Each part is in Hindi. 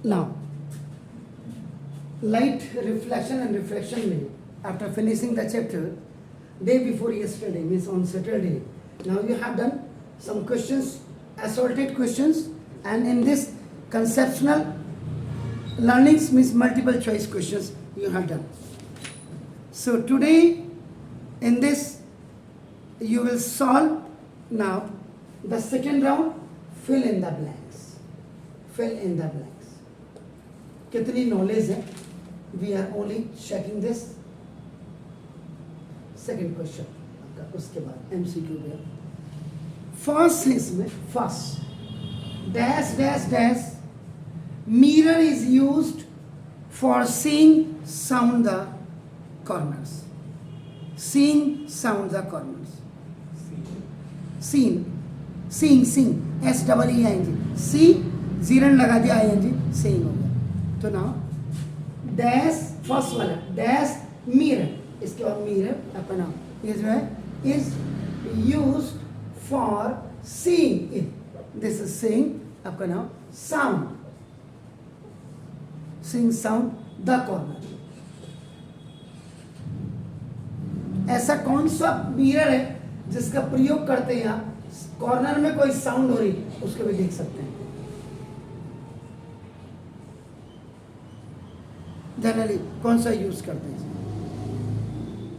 Now, light reflection and refraction में after finishing the chapter, day before yesterday means on Saturday. Now you have done some questions, assorted questions, and in this conceptual learnings means multiple choice questions you have done. So today in this you will solve now the second round, fill in the blanks. Fill in the blanks. कितनी knowledge है? We are only checking this. Second question आपका, उसके बाद MCQ पे फर्स्ट है इसमें, first dash dash dash mirror is used for seeing sound the corners. Seeing sound the corners. Seeing SEEING. See Jiran लगा दिया ING, seeing हो गया. तो now डैश फर्स्ट वाला डैश mirror, इसके बाद mirror अपना ये जो है is used for seeing it. This is seeing आपका नाम sound. Seeing sound the corner. ऐसा कौन सा मिरर है जिसका प्रयोग करते हैं आप कॉर्नर में कोई साउंड हो रही उसको भी देख सकते हैं. जनरली कौन सा यूज करते हैं?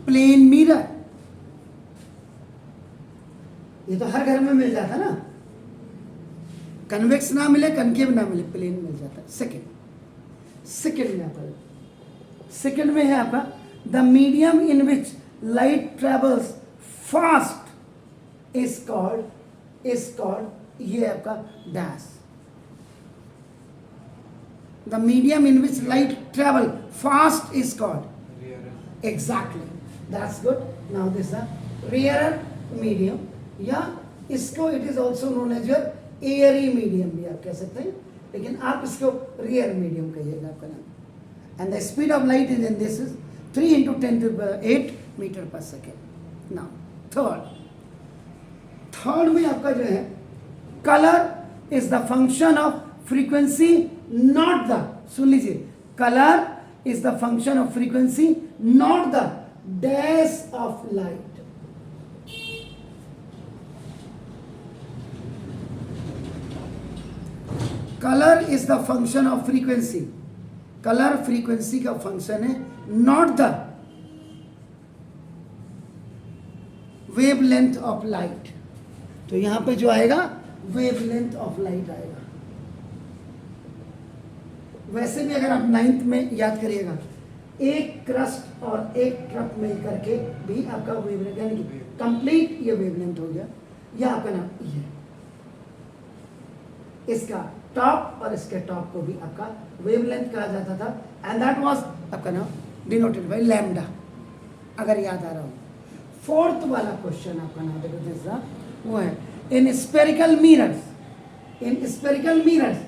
Plane mirror. ये तो हर घर में मिल जाता ना. कन्वेक्स ना मिले, कनकेव ना मिले, प्लेन मिल जाता. सेकेंड में आपका सेकेंड में है आपका the medium in which light travels fast is called ये आपका dash. The medium in which light travel fast is called exactly. That's good. Now this rare medium, या इसको it is also known as your airy medium भी आप कह सकते हैं, लेकिन आप इसको रियर मीडियम कहिएगा आपका नाम. And the speed of light is in this is 3 × 10⁸ metre per second. Now third में आपका जो है colour is the function of frequency, not the, सुन लीजिए, colour is the function of frequency not the dash of light. Colour is the function of frequency. Colour frequency का फंक्शन है, not the wavelength of light. तो यहां पे जो आएगा वेवलेंथ ऑफ लाइट आएगा. वैसे भी अगर आप 9th में याद करिएगा, एक क्रस्ट और एक ट्रक मिल करके भी आपका वेवलेंथ, यानी कि कंप्लीट ये वेवलेंथ हो गया. या आपका नाम ये इसका टॉप और इसके टॉप को भी आपका वेवलेंथ कहा जाता था. एंड दैट वाज आपका नाम डिनोटेड बाय लैम्डा, अगर याद आ रहा हो. फोर्थ वाला क्वेश्चन आपका नाम देखो जैसा वो है in spherical mirrors. In spherical mirrors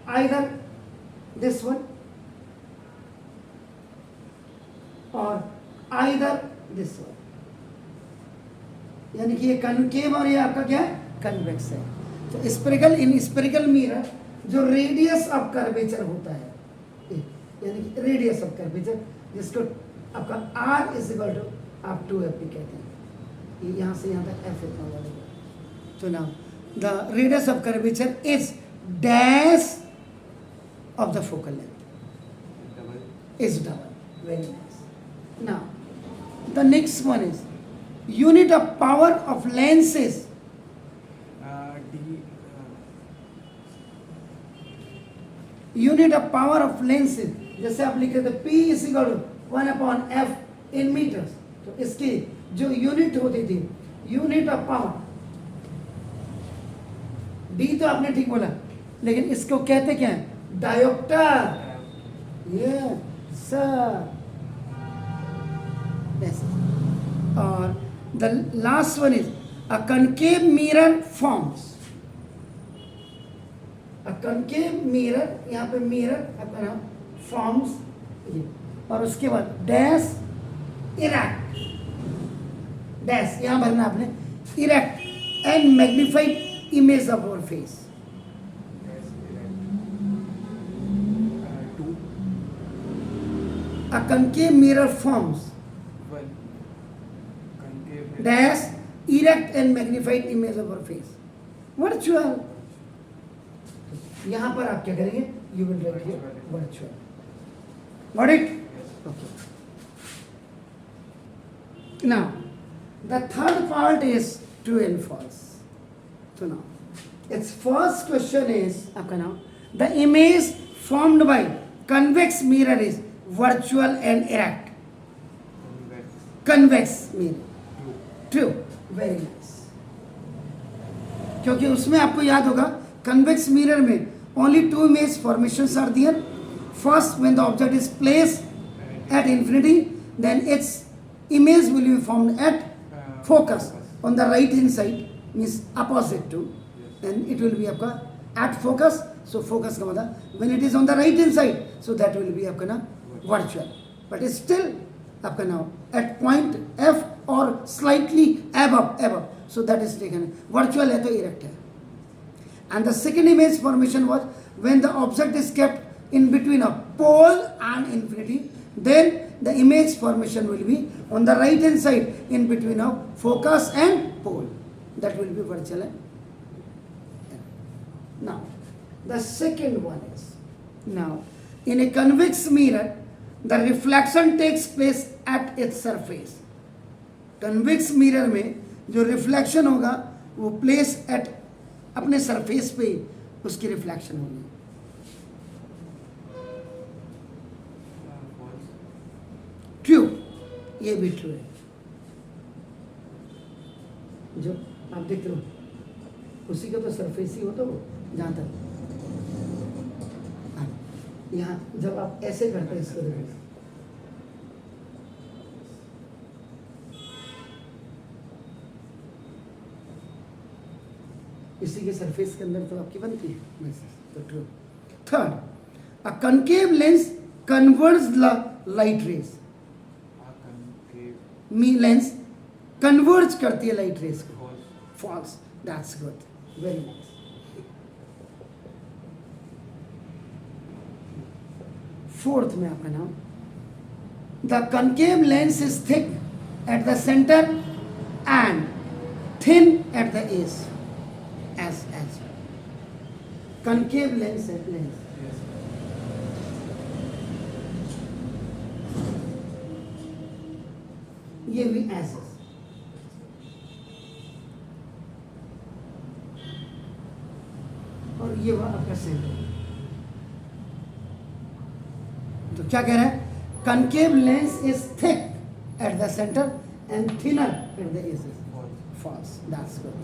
either this one और आइदर दिस वन, यानी कि ये कनकेव और ये आपका क्या है, कन्वेक्स है. तो स्फेरिकल, इन स्फेरिकल मिरर जो रेडियस ऑफ कर्वेचर होता है, यानी कि रेडियस ऑफ कर्वेचर जिसको आपका R इज इक्वल टू आप 2f कहते हैं. ये यहाँ से यहाँ तक f इतना वाला. तो now the radius of curvature is dash of the focal length is double. Very nice. Now the next one is unit of power of lenses. Unit of power of lenses, जैसे आप लिखे थे P is equal to 1/f in metres. तो इसकी जो यूनिट होती थी, यूनिट ऑफ पावर, D तो आपने ठीक बोला, लेकिन इसको कहते क्या है, डायोप्टर. ये सर. और the last one is a concave mirror forms. Concave mirror, यहाँ पे मिरर आपका नाम फॉर्म्स, और उसके बाद डैश इरेक्ट. डैश यहाँ भरना आपने, erect and magnified image of our face. A concave mirror forms Well, concave dash erect and magnified image of our face. Virtual. यहाँ पर आप क्या करेंगे? You will write here virtual. Got it? Okay. Now, the third part is true and false. So now, its first question is आपका नाम. The image formed by convex mirror is virtual and erect. Convex mirror. True. Very nice. क्योंकि उसमें आपको याद होगा convex mirror में only two image formations are there. First, when the object is placed at infinity, then its image will be formed at focus on the right hand side, means opposite to, and it will be आपका at focus. So focus का मतलब when it is on the right hand side, so that will be आपका ना virtual, but it's still आपका now at point F or slightly above, so that is taken virtual है तो erect है. And the second image formation was when the object is kept in between a pole and infinity, then the image formation will be on the right hand side in between of focus and pole. That will be virtual. Now, the second one is, now in a convex mirror, the reflection takes place at its surface. Convex mirror में जो reflection होगा वो place at अपने surface पे उसकी reflection होगी. True, ये भी true है. जो आप देखते हो उसी का तो surface ही होता हो जहाँ तक. यहाँ जब आप ऐसे करते हैं इसको देखो, इसी के सरफेस के अंदर तो आपकी बनती है. तो true. Third, a concave lens converts the light rays. मी लेंस कन्वर्ज करती है लाइट रेज को. False. That's good. Very nice. Fourth में आपका नाम, the concave lens is thick at the centre and thin at the edge. As concave lens है lens. ये भी as है. और ये वह आपका सेंटर. तो क्या कह रहा है? concave lens is thick at the center and thinner at the edges. False. That's good.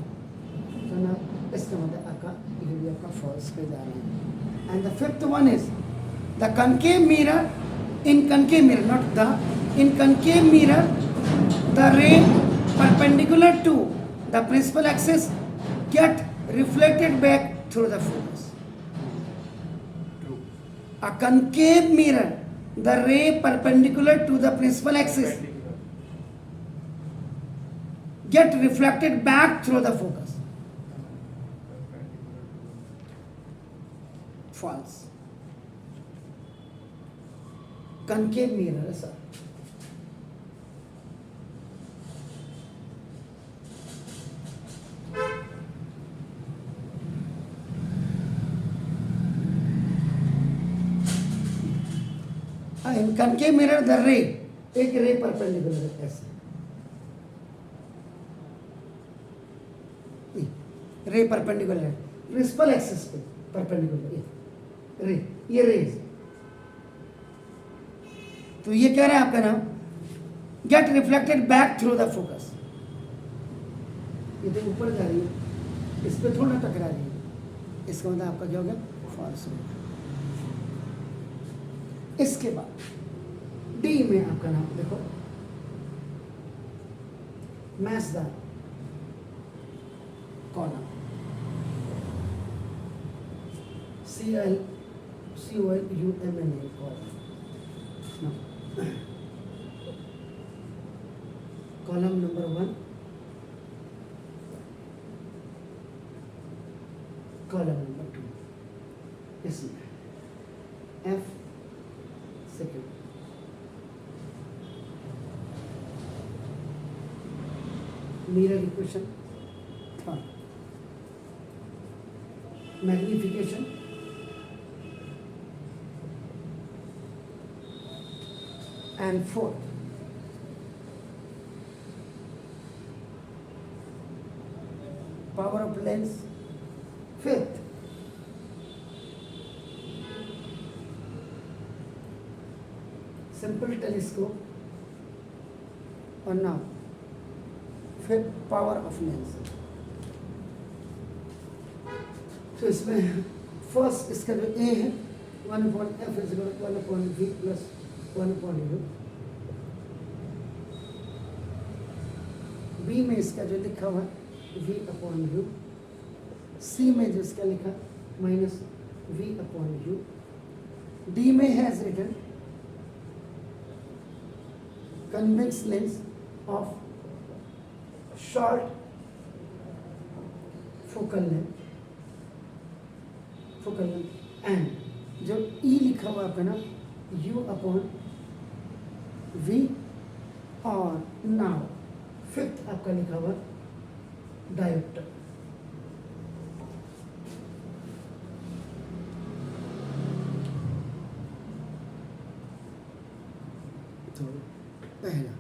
So now इसका मतलब आपका ये भी आपका false पे जा रहा है. And the fifth one is the concave mirror. In concave mirror, not the, in concave mirror, the ray perpendicular to the principal axis get reflected back through the focus. True. A concave mirror, the ray perpendicular to the principal axis get reflected back through the focus. False. Concave mirror, sir. In concave mirror, the ray, एक ray perpendicular है ऐसे. ray perpendicular है principal axis पे perpendicular. रे, ये रेज. तो ये कह रहा है आपका नाम gate reflected back through the focus. ये तो ऊपर जा रही है, इस पे थोड़ा टकरा रही है. इसका मतलब आपका क्या हो गया? फॉल्स हो गया. इसके बाद डी में आपका नाम देखो, match the column. COLUMNA column. Now, column number 1, column number 2. इसमें F second, mirror equation, third magnification, and fourth power of lens, fifth simple telescope, और now fifth power of lens. तो इसमें फर्स्ट इसका जो ए है 1/f is equal to 1/v plus 1/u, b में इसका जो लिखा हुआ है v/u, सी में जो इसका लिखा माइनस v/u, डी में has written convex lens of short focal length and जो E लिखा हुआ आपका ना u/v, और नाउ फिफ्थ आपका लिखा हुआ डायोप्टर. तो पहला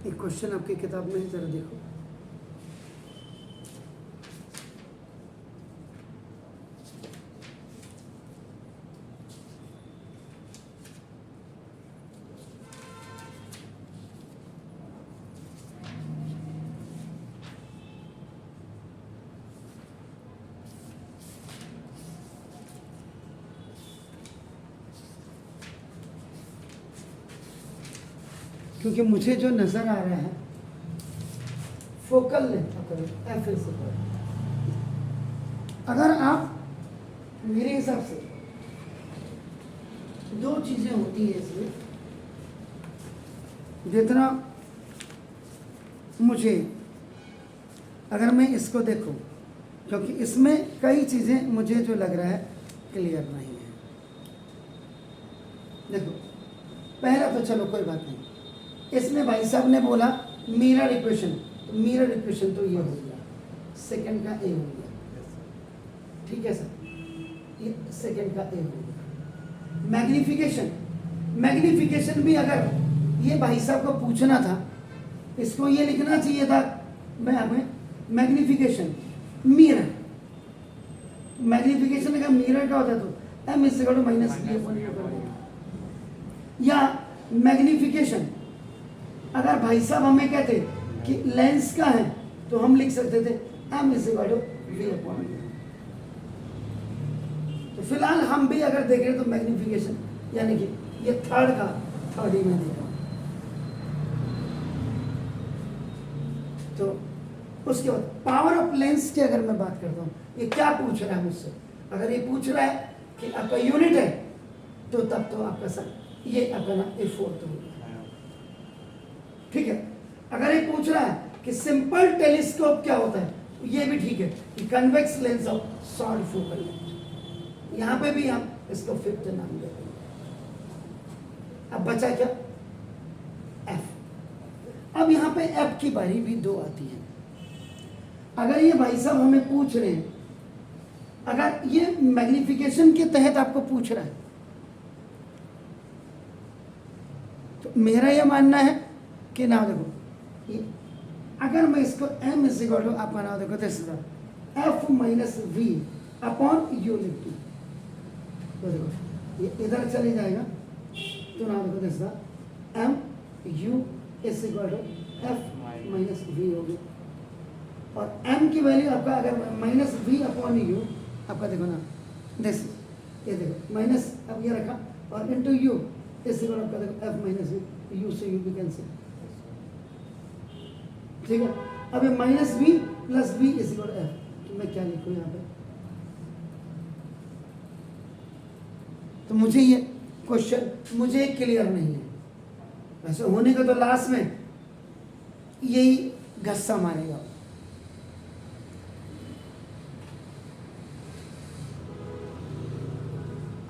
एक क्वेश्चन आपकी किताब में है, जरा देखो. क्योंकि मुझे जो नजर आ रहा है focal length F is equal, अगर आप मेरे हिसाब से दो चीजें होती हैं इसमें, जितना मुझे अगर मैं इसको देखूं, क्योंकि इसमें कई चीजें मुझे जो लग रहा है क्लियर नहीं है. देखो पहला तो चलो कोई बात नहीं, इसमें भाई साहब ने बोला मिरर इक्वेशन, तो मिरर इक्वेशन तो ये हो गया, सेकंड का ए हो गया, ठीक है सर, ये सेकंड का ए हो गया. मैग्निफिकेशन भी अगर ये भाई साहब को पूछना था, इसको ये लिखना चाहिए था मैं हमें मैग्निफिकेशन मिरर, मैग्निफिकेशन का मिरर का होता तो m is equal to minus या मैग्निफिकेशन अगर भाई साहब हमें कहते कि लेंस का है तो हम लिख सकते थे m is equal to v/u. तो फिलहाल हम भी अगर देख रहे तो मैग्निफिकेशन यानी कि ये थर्ड ही में देखा. तो उसके बाद पावर ऑफ लेंस की अगर मैं बात करता हूँ, ये क्या पूछ रहा है मुझसे, अगर ये पूछ रहा है कि आपका यूनिट है तो तब तो आपका सर ये आपका ना ए फोर्थ होगा, ठीक है. अगर ये पूछ रहा है कि सिंपल टेलीस्कोप क्या होता है, ये भी ठीक है कि convex lens of short focal length, यहां पे भी हम इसको फिफ्थ नाम देते हैं. अब बचा क्या एफ. अब यहां पे एफ की बारी भी दो आती है. अगर ये भाई साहब हमें पूछ रहे हैं, अगर ये मैग्निफिकेशन के तहत आपको पूछ रहा है, तो मेरा यह मानना है कि ना देखो ये अगर मैं इसको m इज इक्वल टू आपका नाम देखो this f minus v upon u लिख दूं, तो देखो ये इधर चले जाएगा, तो नाम देखो this m u is equal to f minus v हो गया। और m की वैल्यू आपका अगर माइनस वी अपॉन यू, आपका देखो ना दिस, ये देखो माइनस अब ये रखा और इनटू यू, इस इक्वल आपका देखो f माइनस यू से यू भी कैंसिल, ठीक है। अब ये minus v plus v is equal to, f मैं क्या लिखूँ यहाँ पे? तो मुझे ये क्वेश्चन मुझे क्लियर नहीं है, वैसे होने का तो लास्ट में यही गस्सा मारेगा।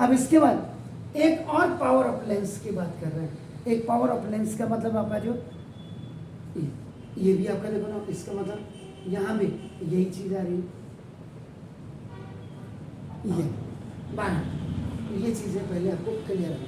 अब इसके बाद एक और पावर ऑफ लेंस की बात कर रहे हैं। एक पावर ऑफ लेंस का मतलब आपका जो ये भी आपका देखो ना, इसका मतलब यहाँ भी यही चीज आ रही है, ये बारह, ये चीजें पहले आपको क्लियर है।